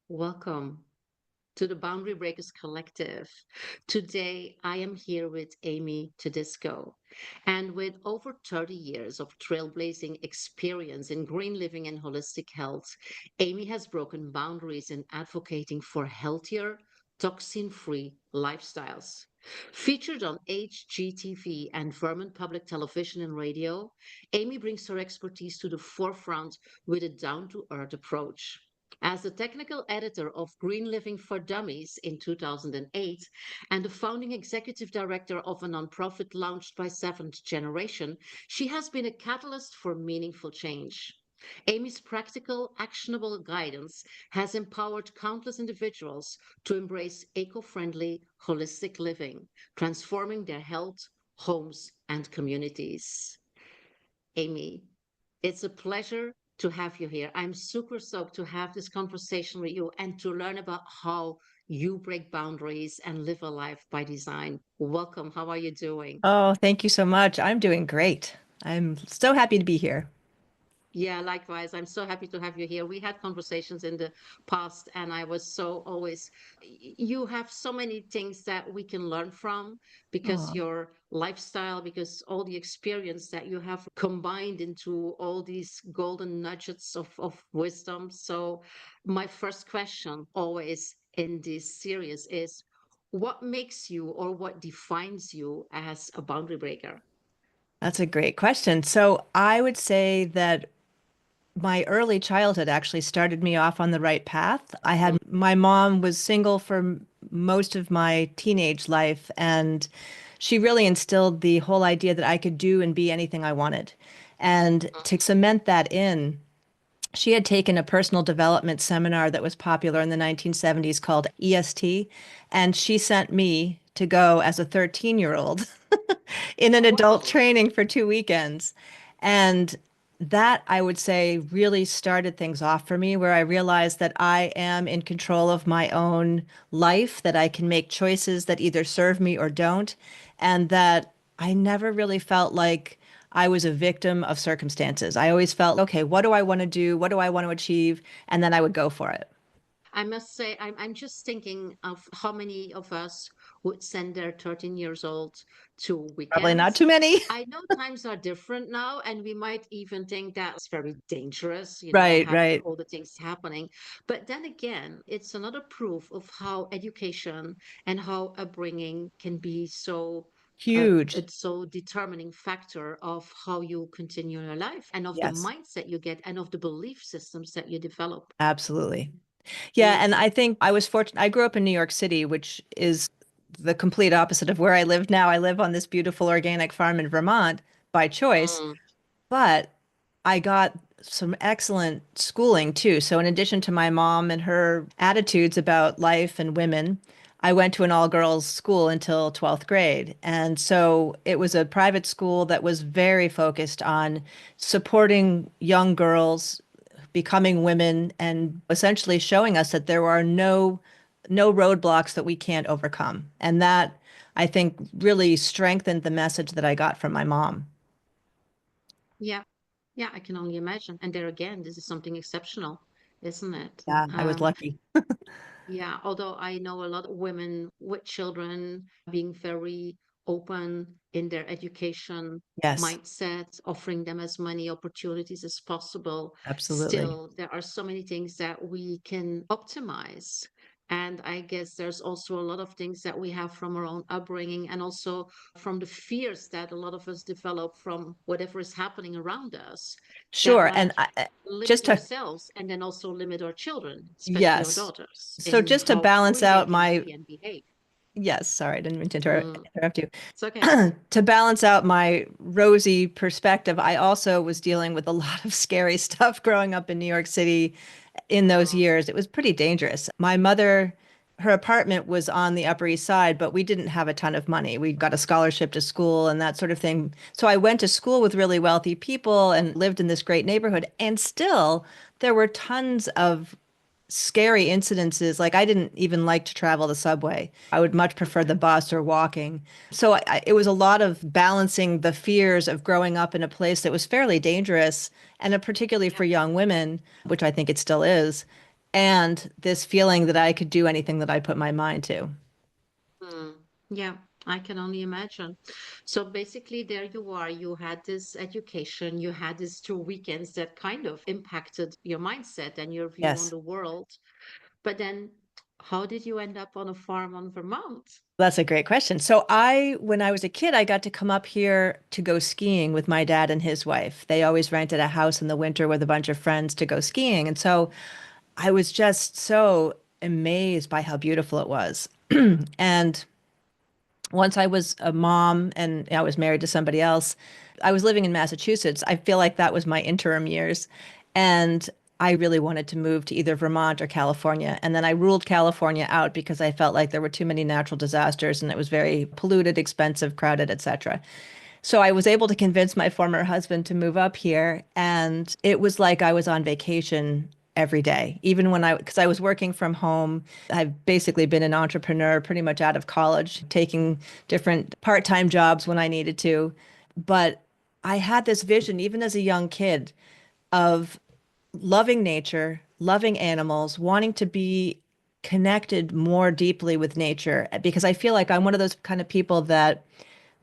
Welcome to the Boundary Breakers Collective. Today, I am here with Amy Todisco. And with over 30 years of trailblazing experience in green living and holistic health, Amy has broken boundaries in advocating for healthier, toxin free lifestyles. Featured on HGTV and Vermont Public Television and Radio, Amy brings her expertise to the forefront with a down to earth approach. As the technical editor of Green Living for Dummies in 2008 and the founding executive director of a nonprofit launched by Seventh Generation, she has been a catalyst for meaningful change. Amy's practical, actionable guidance has empowered countless individuals to embrace eco friendly, holistic living, transforming their health, homes, and communities. Amy, it's a pleasure to have you here. I'm super stoked to have this conversation with you and to learn about how you break boundaries and live a life by design. Welcome. How are you doing? Oh, thank you so much. I'm doing great. I'm so happy to be here. Yeah, likewise. I'm so happy to have you here. We had conversations in the past, and I was so always, you have so many things that we can learn from because Oh, your lifestyle, because all the experience that you have combined into all these golden nuggets of wisdom. So, my first question always in this series is what makes you or what defines you as a boundary breaker? that's a great question. So I would say that my early childhood actually started me off on the right path. My mom was single for most of my teenage life, and she really instilled the whole idea that I could do and be anything I wanted. And to cement that in, she had taken a personal development seminar that was popular in the 1970s called EST, and she sent me to go as a 13-year-old in an Oh, adult wow. training for 2 weekends. And that, I would say, really started things off for me, where I realized that I am in control of my own life, that I can make choices that either serve me or don't, and that I never really felt like I was a victim of circumstances. I always felt, okay, what do I want to do? What do I want to achieve? And then I would go for it. I must say, I'm just thinking of how many of us would send their 13 years old to Probably not weekends. too many. I know times are different now, and we might even think that's very dangerous, Right, having right. all the things happening. But then again, it's another proof of how education and how upbringing can be so Huge. it's so determining factor of how you continue your life and of the Yes, mindset you get and of the belief systems that you develop. absolutely. Yeah, and Mm. I think I was fortunate. I grew up in New York City, which is the complete opposite of where I live now. I live on this beautiful organic farm in Vermont by choice, Mm. but I got some excellent schooling too. So in addition to my mom and her attitudes about life and women, I went to an all-girls school until 12th grade. And so it was a private school that was very focused on supporting young girls becoming women and essentially showing us that there are no roadblocks that we can't overcome. And that I think really strengthened the message that I got from my mom. Yeah, yeah, I can only imagine. And there again, this is something exceptional, isn't it? Yeah, I was lucky. Yeah, although I know a lot of women with children being very open in their education Yes, mindset, offering them as many opportunities as possible, absolutely. still there are so many things that we can optimize. And I guess there's also a lot of things that we have from our own upbringing and also from the fears that a lot of us develop from whatever is happening around us that Sure. And might limit just to, ourselves and then also limit our children, especially our yes. daughters, So in just to how balance free they out can my, be and behave. yes, sorry, I didn't mean to Mm, interrupt you. it's okay. To balance out my rosy perspective, I also was dealing with a lot of scary stuff growing up in New York City in those Mm, years. It was pretty dangerous. My mother, her apartment was on the Upper East Side, but we didn't have a ton of money. We got a scholarship to school and that sort of thing. So I went to school with really wealthy people and lived in this great neighborhood. And still, there were tons of scary incidences. Like I didn't even like to travel the subway. I would much prefer okay. the bus or walking. So it was a lot of balancing the fears of growing up in a place that was fairly dangerous, and particularly Yeah. for young women, which I think it still is, and this feeling that I could do anything that I put my mind to. Mm. Yeah, I can only imagine. So basically, there you are. You had this education, you had these 2 weekends that kind of impacted your mindset and your view on Yes. the world. But then, how did you end up on a farm on Vermont? That's a great question. When I was a kid, I got to come up here to go skiing with my dad and his wife. They always rented a house in the winter with a bunch of friends to go skiing. And so I was just so amazed by how beautiful it was. And once I was a mom and I was married to somebody else, I was living in Massachusetts. I feel like that was my interim years. And I really wanted to move to either Vermont or California. And then I ruled California out because I felt like there were too many natural disasters and it was very polluted, expensive, crowded, etc. So I was able to convince my former husband to move up here, and it was like I was on vacation every day, even because I was working from home. I've basically been an entrepreneur pretty much out of college, taking different part-time jobs when I needed to. But I had this vision, even as a young kid, of loving nature, loving animals, wanting to be connected more deeply with nature because I feel like I'm one of those kind of people that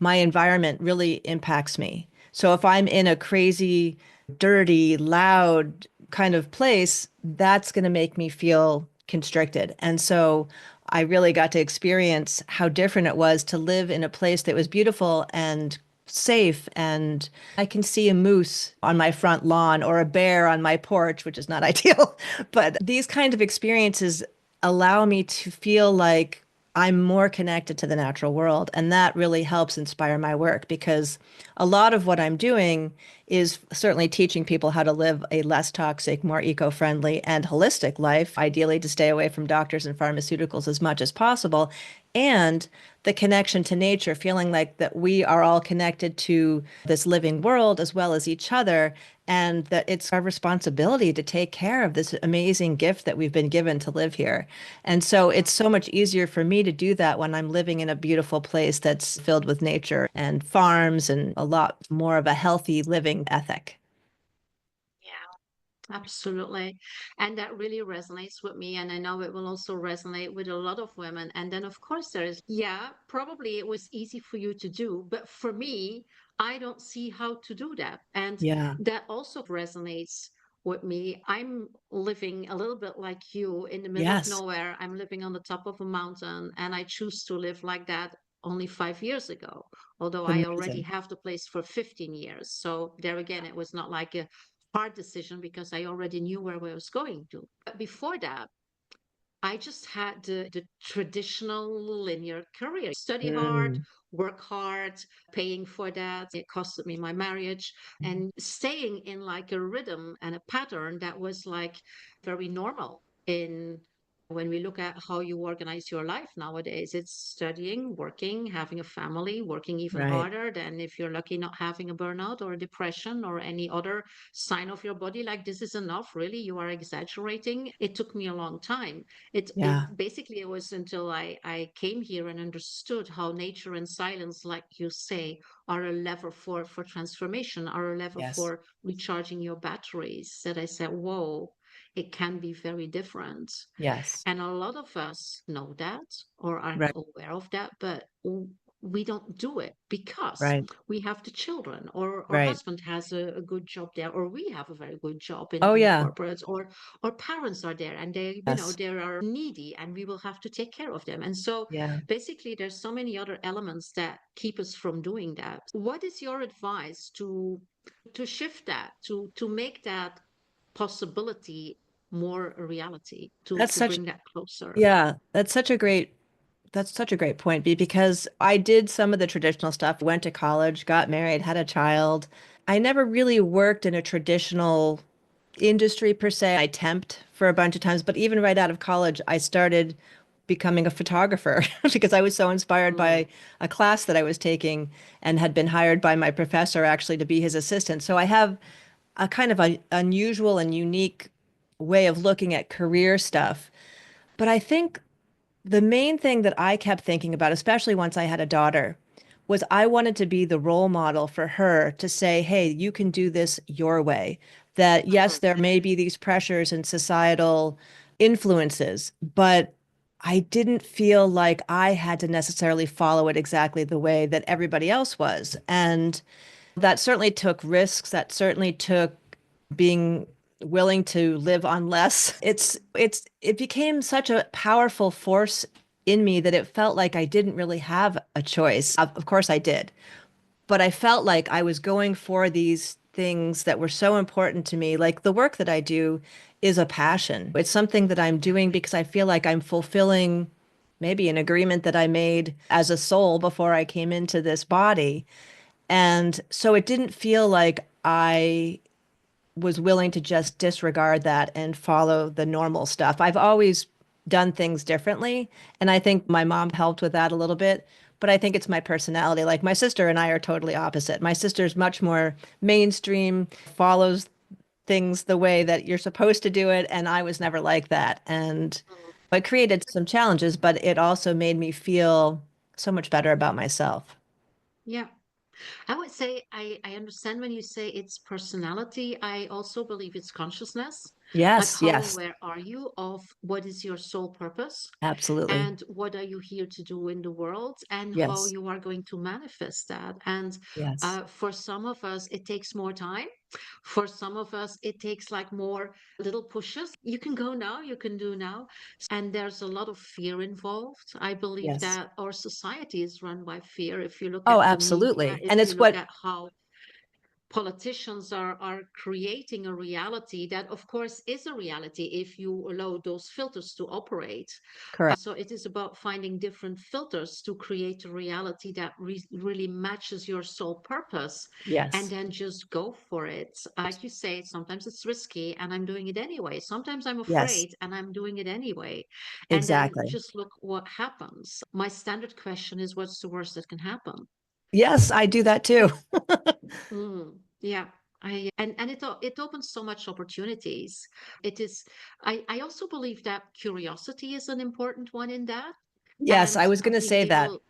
my environment really impacts me. So if I'm in a crazy, dirty, loud kind of place, that's going to make me feel constricted. And so I really got to experience how different it was to live in a place that was beautiful and safe, and I can see a moose on my front lawn or a bear on my porch, which is not ideal. But these kind of experiences allow me to feel like I'm more connected to the natural world. And that really helps inspire my work because a lot of what I'm doing is certainly teaching people how to live a less toxic, more eco-friendly, and holistic life, ideally to stay away from doctors and pharmaceuticals as much as possible. And the connection to nature, feeling like that we are all connected to this living world as well as each other, and that it's our responsibility to take care of this amazing gift that we've been given to live here. And so it's so much easier for me to do that when I'm living in a beautiful place that's filled with nature and farms and a lot more of a healthy living ethic. Yeah, absolutely. And that really resonates with me. And I know it will also resonate with a lot of women. And then, of course, yeah, probably it was easy for you to do. But for me, I don't see how to do that. And Yeah. that also resonates with me. I'm living a little bit like you in the middle of Yes. nowhere. I'm living on the top of a mountain, and I choose to live like that only 5 years ago, although I already Amazing. have the place for 15 years. So there again, it was not like a hard decision because I already knew where I was going to. But before that, I just had the traditional linear career study hard, Mm. work hard, paying for that. It costed me my marriage and staying in like a rhythm and a pattern that was like very normal in when we look at how you organize your life nowadays. It's studying, working, having a family, working even Right. harder than if you're lucky not having a burnout or a depression or any other sign of your body like this is enough, really, you are exaggerating. It took me a long time. Yeah. It basically it was until I came here and understood how nature and silence, like you say, are a lever for transformation, are a lever Yes. for recharging your batteries. That I said, whoa, it can be very different. Yes. And a lot of us know that or are Right. aware of that, but we don't do it because Right. we have the children, or our Right. husband has a good job there, or we have a very good job Oh, in the yeah. corporates, or parents are there and they, Yes. they are needy and we will have to take care of them. And so Yeah. basically, there's so many other elements that keep us from doing that. What is your advice to shift that, to make that possibility more a reality, That's to such, bring that closer? yeah, that's such a great point because I did some of the traditional stuff, went to college, got married, had a child. I never really worked in a traditional industry per se. I temped for a bunch of times, but even right out of college, I started becoming a photographer because I was so inspired Mm, by a class that I was taking and had been hired by my professor actually to be his assistant. So I have a kind of a unusual and unique way of looking at career stuff. But I think the main thing that I kept thinking about, especially once I had a daughter, was I wanted to be the role model for her to say, hey, you can do this your way. That yes, mm, there may be these pressures and societal influences, but I didn't feel like I had to necessarily follow it exactly the way that everybody else was. And that certainly took risks. That certainly took being willing to live on less. It became such a powerful force in me that it felt like I didn't really have a choice. Of course I did, but I felt like I was going for these things that were so important to me. Like the work that I do is a passion. It's something that I'm doing because I feel like I'm fulfilling maybe an agreement that I made as a soul before I came into this body. And so it didn't feel like I was willing to just disregard that and follow the normal stuff. I've always done things differently, and I think my mom helped with that a little bit, but I think it's my personality. Like my sister and I are totally opposite. My sister's much more mainstream, follows things the way that you're supposed to do it, and I was never like that. And Mm. it created some challenges, but it also made me feel so much better about myself. Yeah. I would say I understand when you say it's personality. I also believe it's consciousness. Like, Yes, how yes, aware are you of what is your sole purpose absolutely. and what are you here to do in the world and how Yes, you are going to manifest that? And yes, for some of us, it takes more time. For some of us, it takes like more little pushes. You can go now, you can do now. And there's a lot of fear involved. I believe yes. that our society is run by fear. If you look Oh, at the media, absolutely. And if you it's look what, at how politicians are creating a reality that of course is a reality if you allow those filters to operate. correct. So it is about finding different filters to create a reality that really matches your soul purpose, and Yes. then just go for it. Like you say, sometimes it's risky and I'm doing it anyway, sometimes I'm Yes, afraid and I'm doing it anyway, and then exactly. just look what happens. My standard question is, what's the worst that can happen? Yes, I do that too. Yeah, and it opens so much opportunities. It is. I also believe that curiosity is an important one in that, Yes, I and was going to being say that. able,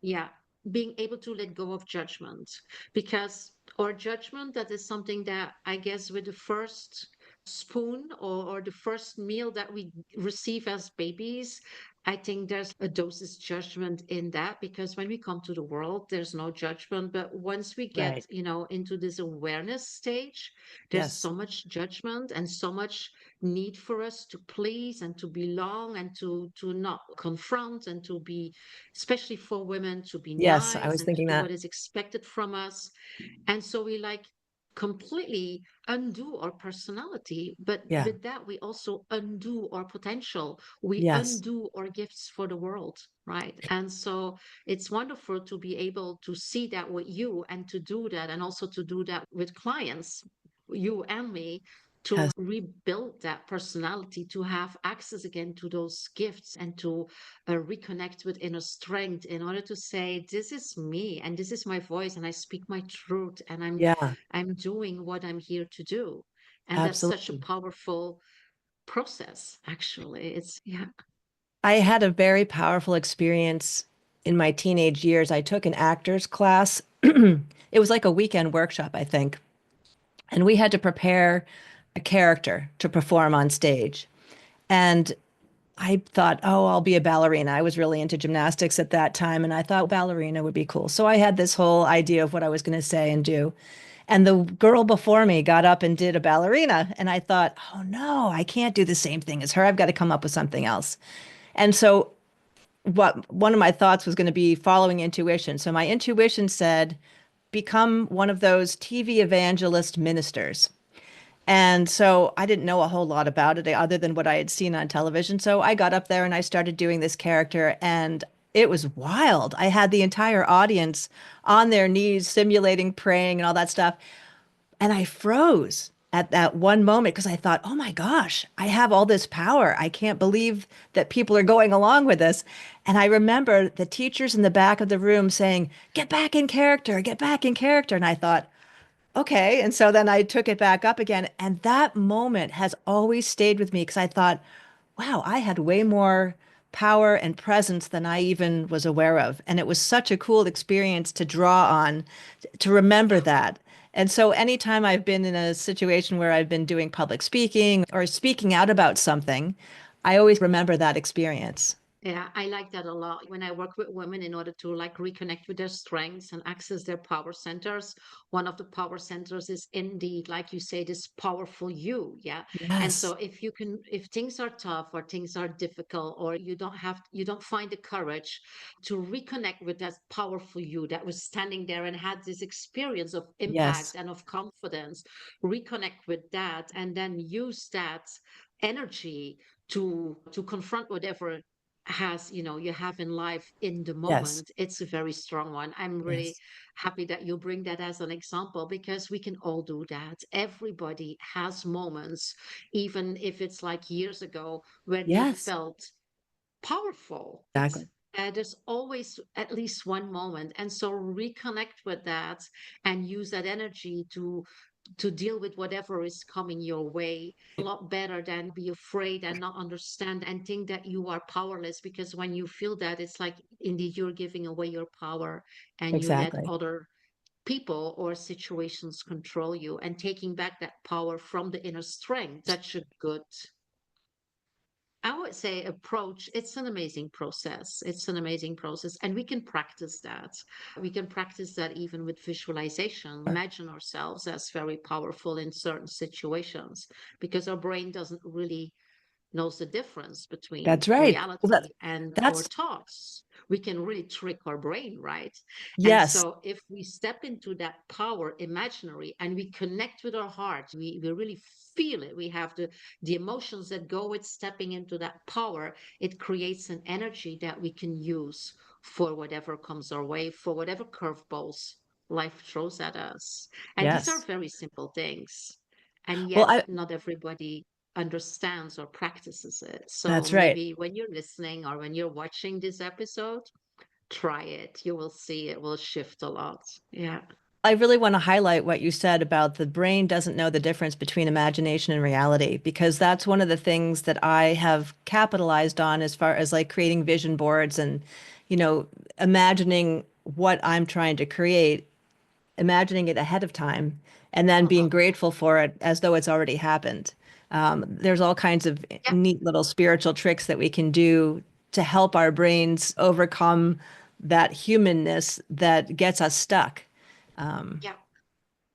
yeah, being able to let go of judgment, because or judgment, that is something that I guess with the first spoon or the first meal that we receive as babies, I think there's a dosage judgment in that, because when we come to the world there's no judgment, but once we get Right. into this awareness stage, there's Yes. so much judgment and so much need for us to please and to belong and to not confront and to be, especially for women, to be Yes, I nice was and to thinking do that. what is expected from us. And so we like completely undo our personality, but Yeah. with that we also undo our potential, we Yes. undo our gifts for the world, right? And so it's wonderful to be able to see that with you and to do that, and also to do that with clients, you and me, to Yes. rebuild that personality, to have access again to those gifts, and to reconnect with inner strength in order to say, this is me and this is my voice and I speak my truth and Yeah, I'm doing what I'm here to do. And that's such a absolutely. powerful process, actually. It's, yeah. I had a very powerful experience in my teenage years. I took an actor's class. It was like a weekend workshop, I think. And we had to prepare a character to perform on stage. And I thought, oh, I'll be a ballerina. I was really into gymnastics at that time, and I thought ballerina would be cool. So I had this whole idea of what I was going to say and do. And the girl before me got up and did a ballerina. And I thought, oh no, I can't do the same thing as her. I've got to come up with something else. And so what one of my thoughts was going to be following intuition. So my intuition said, become one of those TV evangelist ministers. And so I didn't know a whole lot about it other than what I had seen on television. So I got up there and I started doing this character, and it was wild. I had the entire audience on their knees simulating praying and all that stuff. And I froze at that one moment because I thought, oh my gosh, I have all this power. I can't believe that people are going along with this. And I remember the teachers in the back of the room saying, get back in character, get back in character. And I thought, okay. And so then I took it back up again. And that moment has always stayed with me because I thought, wow, I had way more power and presence than I even was aware of. And it was such a cool experience to draw on, to remember that. And so anytime I've been in a situation where I've been doing public speaking or speaking out about something, I always remember that experience. Yeah, I like that a lot. When I work with women in order to like reconnect with their strengths and access their power centers, one of the power centers is indeed, like you say, this powerful you. Yeah. And so Yes. if things are tough or things are difficult, or you don't find the courage to reconnect with that powerful you that was standing there and had this experience of Yes. impact and of confidence, reconnect with that and then use that energy to confront whatever has you have in life in the Yes. moment. It's a very strong one. I'm really Yes. happy that you bring that as an example, because we can all do that. Everybody has moments, even if it's like years ago, where they Yes. felt powerful. Exactly. There's always at least one moment, and so reconnect with that and use that energy to deal with whatever is coming your way a lot better than be afraid and not understand and think that you are powerless, because when you feel that, it's like indeed you're giving away your power and you let Exactly. other people or situations control you, and taking back that power from the inner strength. Such a good, I would say, approach. It's an amazing process. It's an amazing process. And we can practice that. We can practice that even with visualization. Imagine ourselves as very powerful in certain situations, because our brain doesn't really knows the difference between That's right. Well, reality and our that's thoughts. We can really trick our brain, right? And yes, so if we step into that power imaginary and we connect with our heart, we really feel it. We have the emotions that go with stepping into that power. It creates an energy that we can use for whatever comes our way, for whatever curveballs life throws at us. And these are yes. very simple things. And Well, yet, not everybody understands or practices it. So that's right. maybe when you're listening or when you're watching this episode, try it. You will see it will shift a lot. Yeah. I really want to highlight what you said about the brain doesn't know the difference between imagination and reality, because that's one of the things that I have capitalized on as far as like creating vision boards and, you know, imagining what I'm trying to create, imagining it ahead of time, and then being Uh-huh. grateful for it as though it's already happened. There's all kinds of Yeah. neat little spiritual tricks that we can do to help our brains overcome that humanness that gets us stuck. Yeah.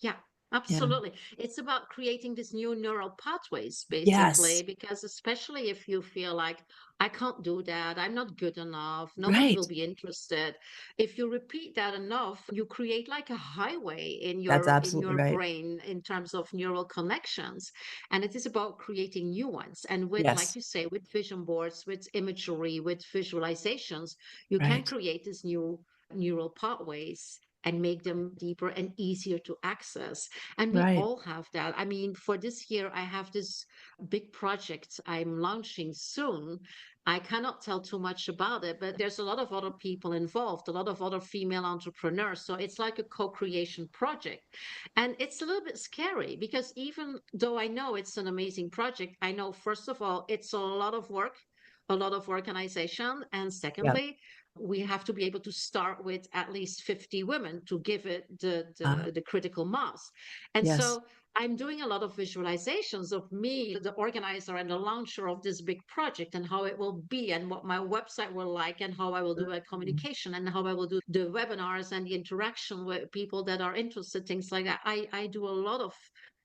Yeah, Yeah. absolutely. It's about creating these new neural pathways, basically, Yes. because especially if you feel like, I can't do that, I'm not good enough, nobody will Right. be interested. If you repeat that enough, you create like a highway That's in absolutely your right. brain in terms of neural connections. And it is about creating new ones. And with, like Yes. you say, with vision boards, with imagery, with visualizations, you can Right. create these new neural pathways and make them deeper and easier to access. And we Right. all have that. I mean, for this year, I have this big project I'm launching soon. I cannot tell too much about it, but there's a lot of other people involved, a lot of other female entrepreneurs. So it's like a co creation project. And it's a little bit scary, because even though I know it's an amazing project, I know, first of all, it's a lot of work, a lot of organization. And Yeah. secondly, we have to be able to start with at least 50 women to give it the critical mass. And Yes. so I'm doing a lot of visualizations of me, the organizer and the launcher of this big project, and how it will be, and what my website will like, and how I will do a Mm. communication, and how I will do the webinars and the interaction with people that are interested, things like that. I do a lot of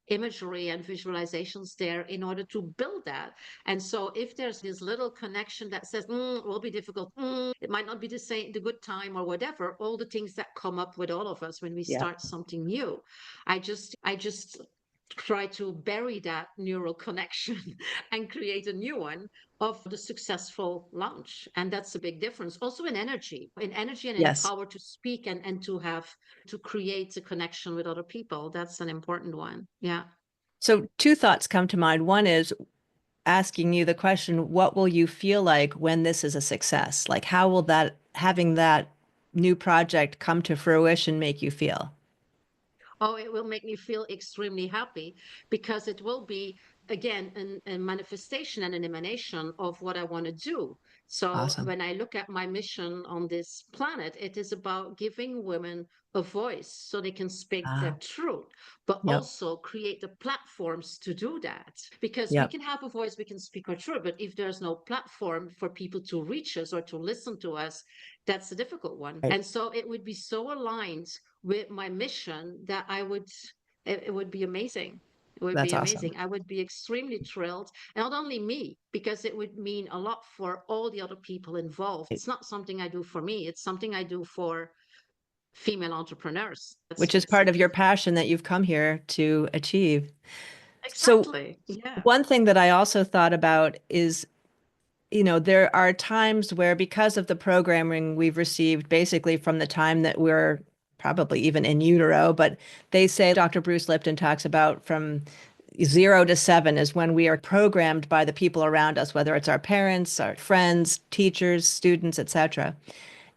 imagery and visualizations there in order to build that. And so if there's this little connection that says, it will be difficult, it might not be the good time or whatever, all the things that come up with all of us when we Yeah. start something new, I just try to bury that neural connection and create a new one of the successful launch. And that's a big difference. Also in energy and in Yes. power to speak and to create a connection with other people. That's an important one. Yeah. So two thoughts come to mind. One is asking you the question, what will you feel like when this is a success? Like, how will that having that new project come to fruition make you feel? Oh, it will make me feel extremely happy, because it will be again a manifestation and an emanation of what I want to do. So Awesome. when I look at my mission on this planet, it is about giving women a voice so they can speak their Ah, truth, but yep, also create the platforms to do that. Because we yep. can have a voice, we can speak our truth, but if there's no platform for people to reach us or to listen to us, that's a difficult one. Right. And so it would be so aligned with my mission that it would be amazing. It would That's be awesome. amazing. I would be extremely thrilled. And not only me, because it would mean a lot for all the other people involved. It's not something I do for me, it's something I do for female entrepreneurs. Which That's is part of your passion that you've come here to achieve. So, exactly. Yeah. one thing that I also thought about is, there are times where, because of the programming we've received basically from the time that we're probably even in utero, but they say Dr. Bruce Lipton talks about from 0 to 7 is when we are programmed by the people around us, whether it's our parents, our friends, teachers, students, etc.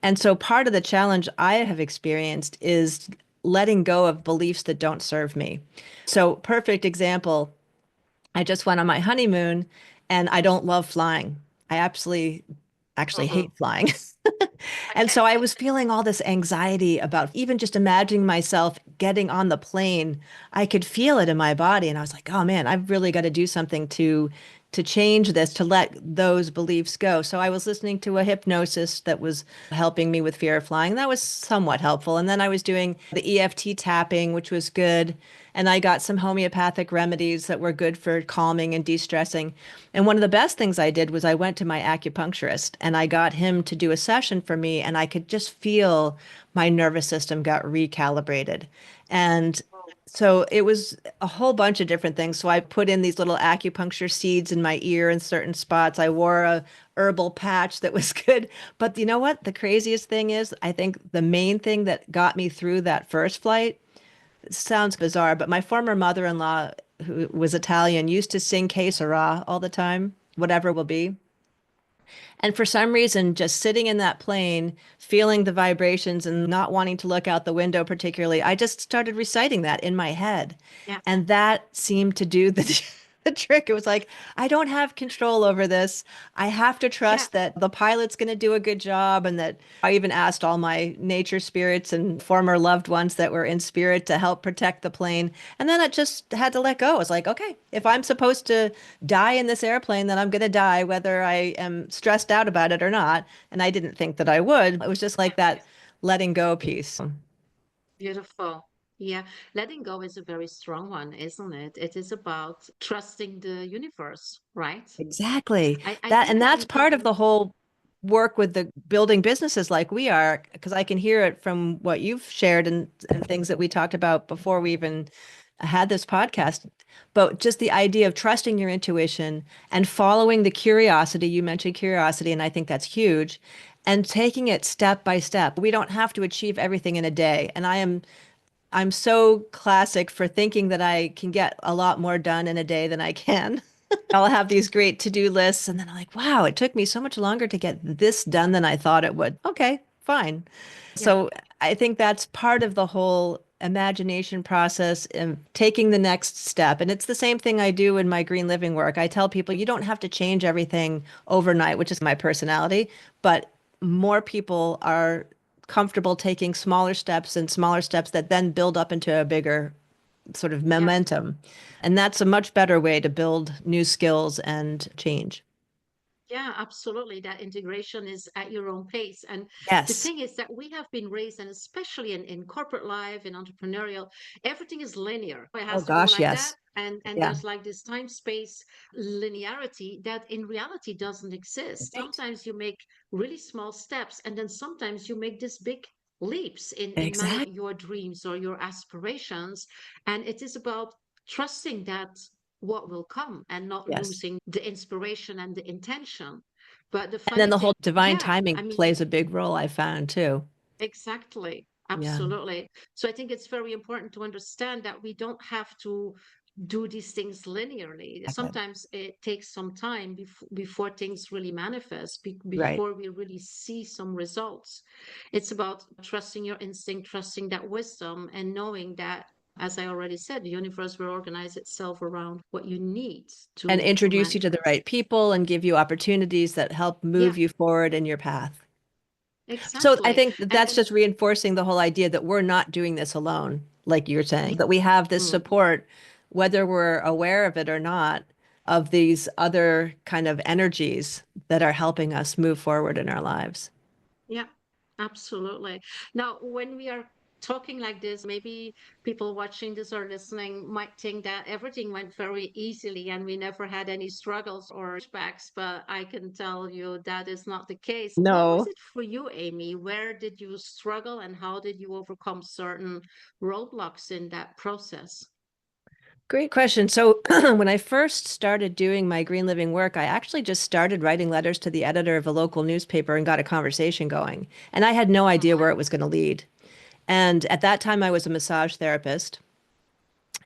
And so part of the challenge I have experienced is letting go of beliefs that don't serve me. So, perfect example, I just went on my honeymoon and I don't love flying. I absolutely actually Mm-mm. hate flying. And Okay. so I was feeling all this anxiety about even just imagining myself getting on the plane. I could feel it in my body and I was like, "Oh man, I've really got to do something to change this, to let those beliefs go." So I was listening to a hypnosis that was helping me with fear of flying. That was somewhat helpful. And then I was doing the EFT tapping, which was good. And I got some homeopathic remedies that were good for calming and de-stressing. And one of the best things I did was I went to my acupuncturist and I got him to do a session for me, and I could just feel my nervous system got recalibrated. And so it was a whole bunch of different things. So I put in these little acupuncture seeds in my ear in certain spots. I wore a herbal patch that was good. But you know what? The craziest thing is, I think the main thing that got me through that first flight, it sounds bizarre, but my former mother-in-law, who was Italian, used to sing Que Sera all the time, whatever will be. And for some reason, just sitting in that plane, feeling the vibrations and not wanting to look out the window particularly, I just started reciting that in my head. Yeah. And that seemed to do the trick. It was like, I don't have control over this. I have to Yeah. trust that the pilot's going to do a good job. And that I even asked all my nature spirits and former loved ones that were in spirit to help protect the plane. And then I just had to let go. I was like, okay, if I'm supposed to die in this airplane, then I'm going to die, whether I am stressed out about it or not. And I didn't think that I would. It was just like that letting go piece. Beautiful. Yeah. Letting go is a very strong one, isn't it? It is about trusting the universe, right? Exactly. I That think and that that's you can part of the whole work with the building businesses like we are, because I can hear it from what you've shared and things that we talked about before we even had this podcast. But just the idea of trusting your intuition and following the curiosity, you mentioned curiosity, and I think that's huge, and taking it step by step. We don't have to achieve everything in a day. And I'm so classic for thinking that I can get a lot more done in a day than I can. I'll have these great to-do lists, and then I'm like, wow, it took me so much longer to get this done than I thought it would. Okay, fine. yeah. So I think that's part of the whole imagination process and taking the next step. And it's the same thing I do in my green living work. I tell people you don't have to change everything overnight, which is my personality, but more people are comfortable taking smaller steps that then build up into a bigger sort of Yeah. momentum. And that's a much better way to build new skills and change. Yeah, absolutely. That integration is at your own pace. And the Yes. thing is that we have been raised, and especially in corporate life, in entrepreneurial, everything is linear. It Oh has to go gosh, like that. yes. And Yeah. there's like this time space linearity that in reality doesn't exist. Right. Sometimes you make really small steps, and then sometimes you make this big leaps in Exactly. your dreams or your aspirations. And it is about trusting that what will come and not Yes. losing the inspiration and the intention. But the And then funny the thing, whole divine yeah, timing I mean, plays a big role, I found too. exactly, Yeah. absolutely. So I think it's very important to understand that we don't have to do these things linearly. Exactly. Sometimes it takes some time before things really manifest, Right. before we really see some results. It's about trusting your instinct, trusting that wisdom, and knowing that As I already said, the universe will organize itself around what you need And to introduce you to the manifest. right people and give you opportunities that help Yeah, move you forward in your path. So I exactly. think that And that's then just reinforcing the whole idea that we're not doing this alone, like you're saying, that we have this mm, support, whether we're aware of it or not, of these other kind of energies that are helping us move forward in our lives. yeah, absolutely. Now, when we are talking like this, maybe people watching this or listening might think that everything went very easily and we never had any struggles or pushbacks, but I can tell you that is not the case. What was No. it for you, Amy? Where did you struggle and how did you overcome certain roadblocks in that process? Great question. So, when I first started doing my green living work, I actually just started writing letters to the editor of a local newspaper and got a conversation going. And I had no idea where Mhm. it was going to lead. And at that time, I was a massage therapist.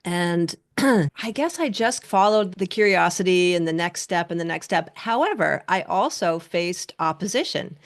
And I guess I just followed the curiosity and the next step and the next step. However, I also faced opposition.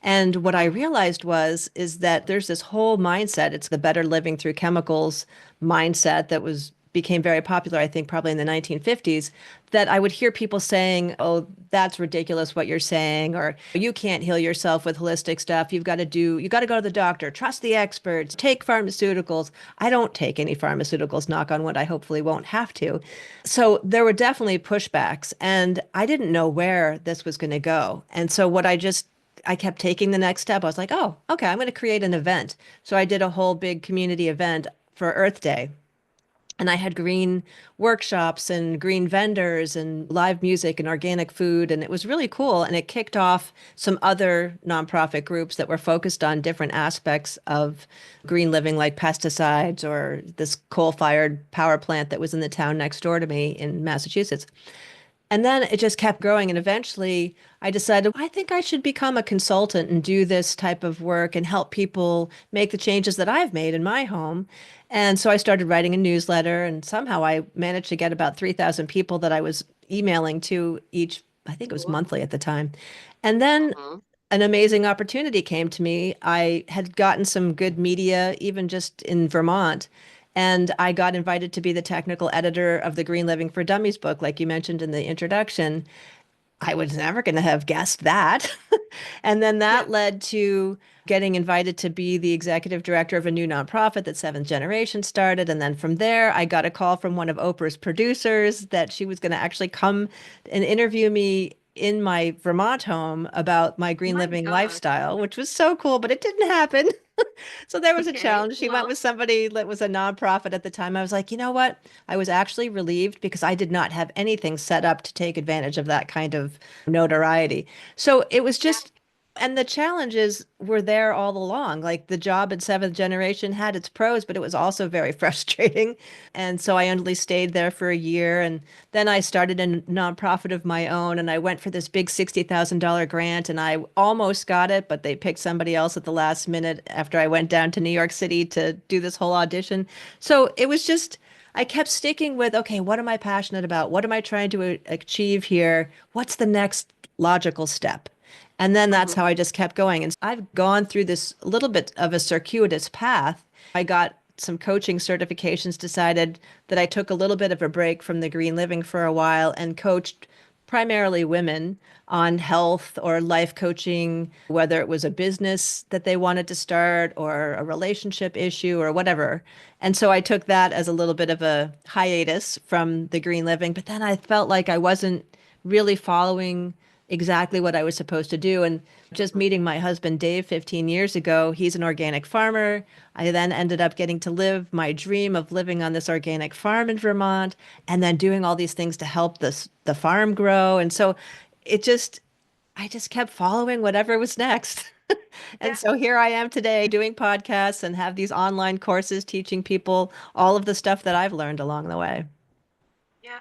And what I Mhm. realized was is that there's this whole mindset. It's the better living through chemicals mindset that was became very popular, I think, probably in the 1950s, that I would hear people saying, "Oh, that's ridiculous what you're saying," or "You can't heal yourself with holistic stuff. You got to go to the doctor, trust the experts, take pharmaceuticals." I don't take any pharmaceuticals, knock on wood. I hopefully won't have to. So there were definitely pushbacks, and I didn't know where this was going to go. And so I kept taking the next step. I was like, oh, okay, I'm going to create an event. So I did a whole big community event for Earth Day. And I had green workshops and green vendors and live music and organic food. And it was really cool. And it kicked off some other nonprofit groups that were focused on different aspects of green living, like pesticides or this coal-fired power plant that was in the town next door to me in Massachusetts. And then it just kept growing. And eventually I decided I think I should become a consultant and do this type of work and help people make the changes that I've made in my home. And so I started writing a newsletter, and somehow I managed to get about 3,000 people that I was emailing to each, I think it was Wow. monthly at the time. And then Mhm. an amazing opportunity came to me. I had gotten some good media, even just in Vermont, and I got invited to be the technical editor of the Green Living for Dummies book, like you mentioned in the introduction. I was never going to have guessed that. And then Yeah. that led to getting invited to be the executive director of a new nonprofit that Seventh Generation started. And then from there, I got a call from one of Oprah's producers that she was going to actually come and interview me in my Vermont home about my green My living gosh. lifestyle, which was so cool, but it didn't happen. So there was a Okay. challenge. She went Well, with somebody that was a nonprofit at the time. I was like, you know what? I was actually relieved because I did not have anything set up to take advantage of that kind of notoriety. So it was yeah. just, and the challenges were there all along. Like the job at Seventh Generation had its pros, but it was also very frustrating. And so I only stayed there for a year. And then I started a nonprofit of my own, and I went for this big $60,000 grant, and I almost got it, but they picked somebody else at the last minute after I went down to New York City to do this whole audition. So it was just, I kept sticking with, okay, what am I passionate about? What am I trying to achieve here? What's the next logical step? And then that's Mhm. how I just kept going. And I've gone through this little bit of a circuitous path. I got some coaching certifications, decided that I took a little bit of a break from the green living for a while and coached primarily women on health or life coaching, whether it was a business that they wanted to start or a relationship issue or whatever. And so I took that as a little bit of a hiatus from the green living, but then I felt like I wasn't really following exactly what I was supposed to do. And just Mhm. meeting my husband, Dave, 15 years ago, he's an organic farmer. I then ended up getting to live my dream of living on this organic farm in Vermont and then doing all these things to help the farm grow. And so it just, I just kept following whatever was next. And Yeah. so here I am today doing podcasts and have these online courses teaching people all of the stuff that I've learned along the way. Yeah.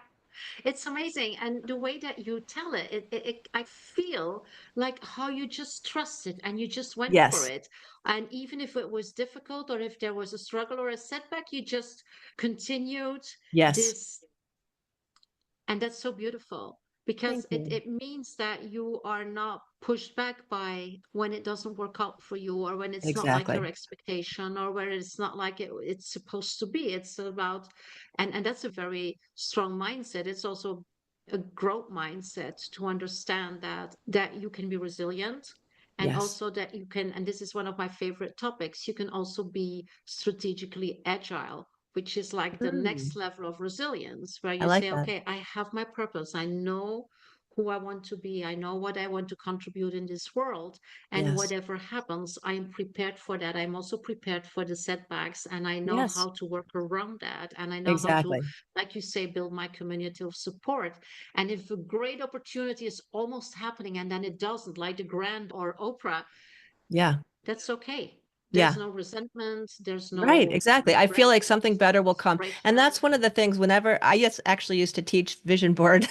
It's amazing. And the way that you tell it, I feel like how you just trusted and you just went for Yes. it. And even if it was difficult or if there was a struggle or a setback, you just continued Yes. this. And that's so beautiful. because Thank you. it means that you are not pushed back by when it doesn't work out for you, or when it's not like your Exactly. expectation, or where it's not like it's supposed to be. It's about, and that's a very strong mindset. It's also a growth mindset to understand that you can be resilient, and Yes. also that you can, and this is one of my favorite topics, you can also be strategically agile, which is like the Mm, next level of resilience, where I you like say, that. okay, I have my purpose. I know who I want to be. I know what I want to contribute in this world. And Yes. whatever happens, I am prepared for that. I'm also prepared for the setbacks, and I know Yes. how to work around that. And I know how to, Exactly. like you say, build my community of support. And if a great opportunity is almost happening and then it doesn't, like the Grand or Oprah, Yeah. that's okay. There's Yeah. no resentment, there's Right, no exactly. I feel regret, like something there's no better will come. And frustration. that's one of the things whenever I yes, actually used to teach vision board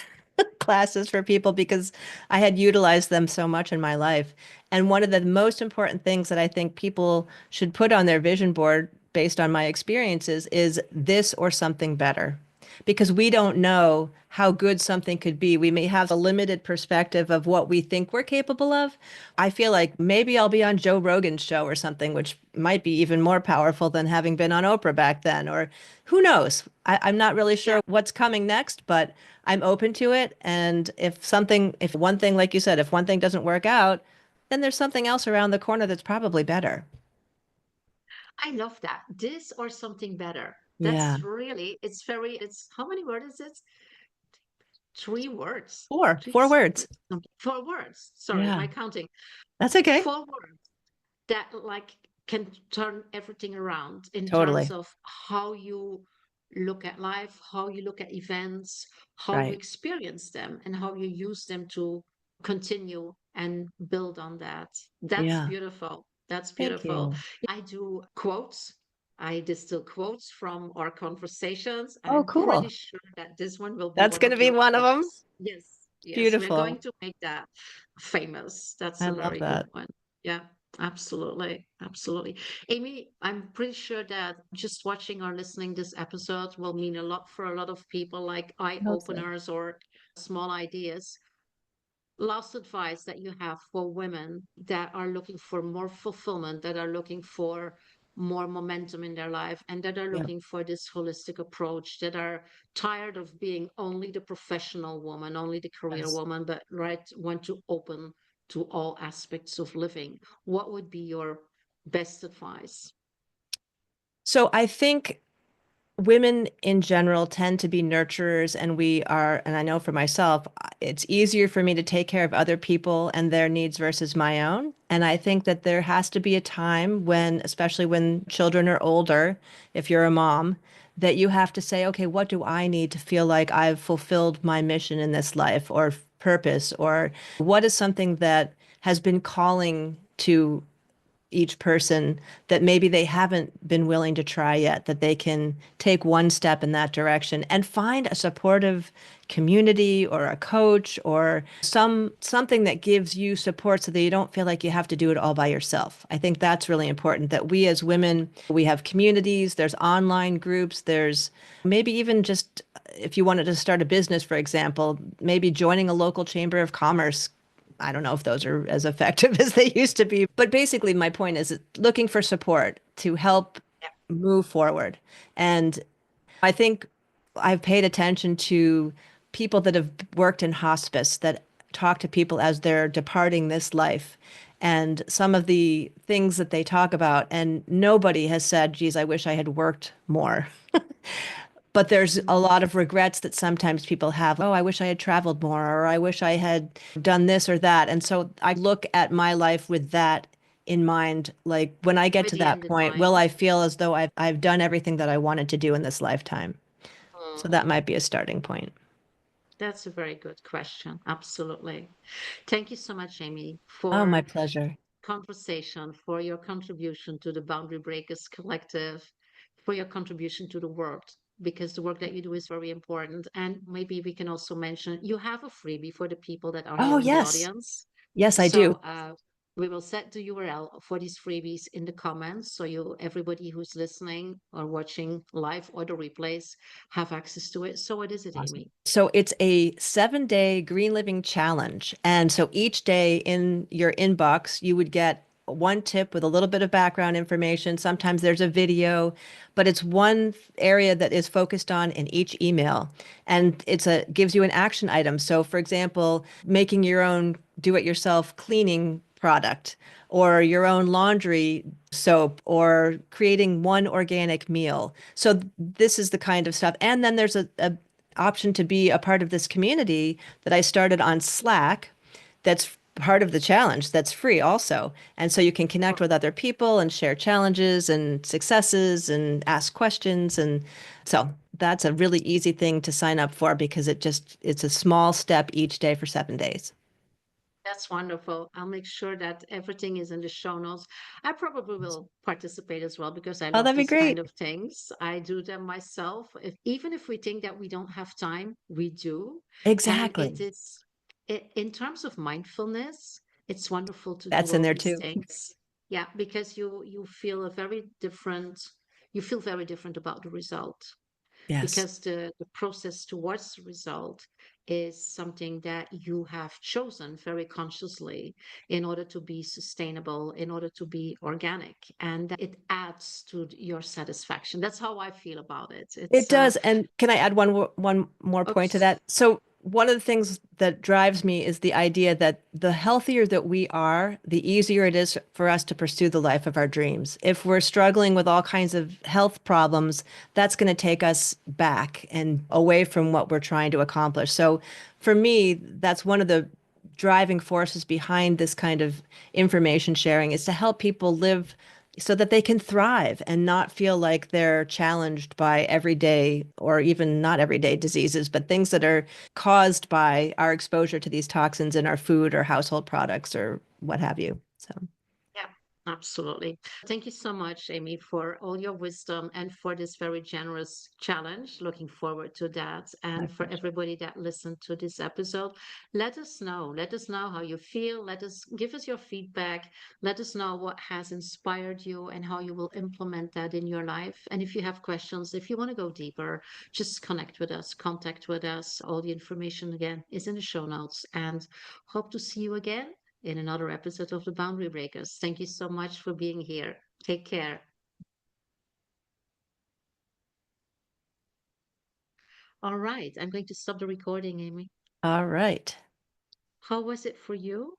classes for people because I had utilized them so much in my life. And one of the most important things that I think people should put on their vision board based on my experiences is this or something better. Because we don't know how good something could be. We may have a limited perspective of what we think we're capable of. I feel like maybe I'll be on Joe Rogan's show or something, which might be even more powerful than having been on Oprah back then, or who knows? I'm not really Yeah, sure what's coming next, but I'm open to it. And if one thing, like you said, if one thing doesn't work out, then there's something else around the corner that's probably better. I love that. This or something better. Yeah. That's really, it's how many words is it? Three words. Three, Four words. four words. Sorry, Yeah. my counting. That's okay. Four words that like can turn everything around in terms Totally. of how you look at life, how you look at events, how you Right. experience them, and how you use them to continue and build on that. That's Yeah. beautiful. That's Thank beautiful. you. I do quotes. I distill quotes from our conversations. Oh, I'm pretty cool. sure that this one will be That's one going of to be your one of them. quotes. Yes, yes, we're going Beautiful. to make that famous. That's I a love very good that. one. Yeah, absolutely. Absolutely. Amy, I'm pretty sure that just watching or listening this episode will mean a lot for a lot of people, like eye I hope so. openers or small ideas. Last advice that you have for women that are looking for more fulfillment, that are looking for more momentum in their life, and that are Yeah. looking for this holistic approach, that are tired of being only the professional woman, only the career Yes. woman, but right want to open to all aspects of living. What would be your best advice? So I think women in general tend to be nurturers, and we are, and I know for myself, it's easier for me to take care of other people and their needs versus my own. And I think that there has to be a time when, especially when children are older, if you're a mom, that you have to say, okay, what do I need to feel like I've fulfilled my mission in this life or purpose, or what is something that has been calling to each person that maybe they haven't been willing to try yet, that they can take one step in that direction and find a supportive community or a coach or something that gives you support so that you don't feel like you have to do it all by yourself. I think that's really important that we as women, we have communities, there's online groups, there's maybe even just if you wanted to start a business, for example, maybe joining a local chamber of commerce. I don't know if those are as effective as they used to be. But basically, my point is looking for support to help move forward. And I think I've paid attention to people that have worked in hospice that talk to people as they're departing this life and some of the things that they talk about. And nobody has said, geez, I wish I had worked more. But there's Mhm. a lot of regrets that sometimes people have. Oh, I wish I had traveled more, or I wish I had done this or that. And so I look at my life with that in mind. Like when I get With to the that end in point, will mind. I feel as though I've done everything that I wanted to do in this lifetime? So Mm. that might be a starting point. That's a very good question. Absolutely. Thank you so much, Amy, Oh, my for pleasure. conversation, for your contribution to the Boundary Breakers Collective, for your contribution to the world, because the work that you do is very important. And maybe we can also mention you have a freebie for the people that are Oh, here in the yes. audience. Yes, I So do. We will set the URL for these freebies in the comments so you everybody who's listening or watching live or the replays have access to it. So what is it, Awesome. Amy? So it's a 7-day green living challenge. And so each day in your inbox, you would get one tip with a little bit of background information. Sometimes there's a video, but it's one area that is focused on in each email. And it's a gives you an action item. So for example, making your own do-it-yourself cleaning product or your own laundry soap or creating one organic meal. So this is the kind of stuff. And then there's a option to be a part of this community that I started on Slack that's part of the challenge that's free also. And so you can connect with other people and share challenges and successes and ask questions. And so that's a really easy thing to sign up for because it's a small step each day for 7 days. That's wonderful. I'll make sure that everything is in the show notes. I probably will participate as well because I Oh, love that'd be these kind great. of things. I do them myself. Even if we think that we don't have time, we do. And it Exactly. is, in terms of mindfulness, it's wonderful to do That's in all there these too. things. Yeah, because you feel a very different, you feel very different about the result Yes. because the process towards the result is something that you have chosen very consciously in order to be sustainable, in order to be organic, and it adds to your satisfaction. That's how I feel about it. It It's does. And can I add one more point to oops, that? So one of the things that drives me is the idea that the healthier that we are, the easier it is for us to pursue the life of our dreams. If we're struggling with all kinds of health problems, that's going to take us back and away from what we're trying to accomplish. So for me, that's one of the driving forces behind this kind of information sharing is to help people live so that they can thrive and not feel like they're challenged by everyday or even not everyday diseases, but things that are caused by our exposure to these toxins in our food or household products or what have you. So, yeah, absolutely. Thank you so much, Amy, for all your wisdom and for this very generous challenge. Looking forward to that. my And for pleasure. everybody that listened to this episode, let us know. Let us know how you feel. Let us give us your feedback. Let us know what has inspired you and how you will implement that in your life. And if you have questions, if you want to go deeper, just connect with us, contact with us. All the information again is in the show notes. And hope to see you again in another episode of the Boundary Breakers. Thank you so much for being here. Take care. All right, I'm going to stop the recording, Amy. All right. How was it for you?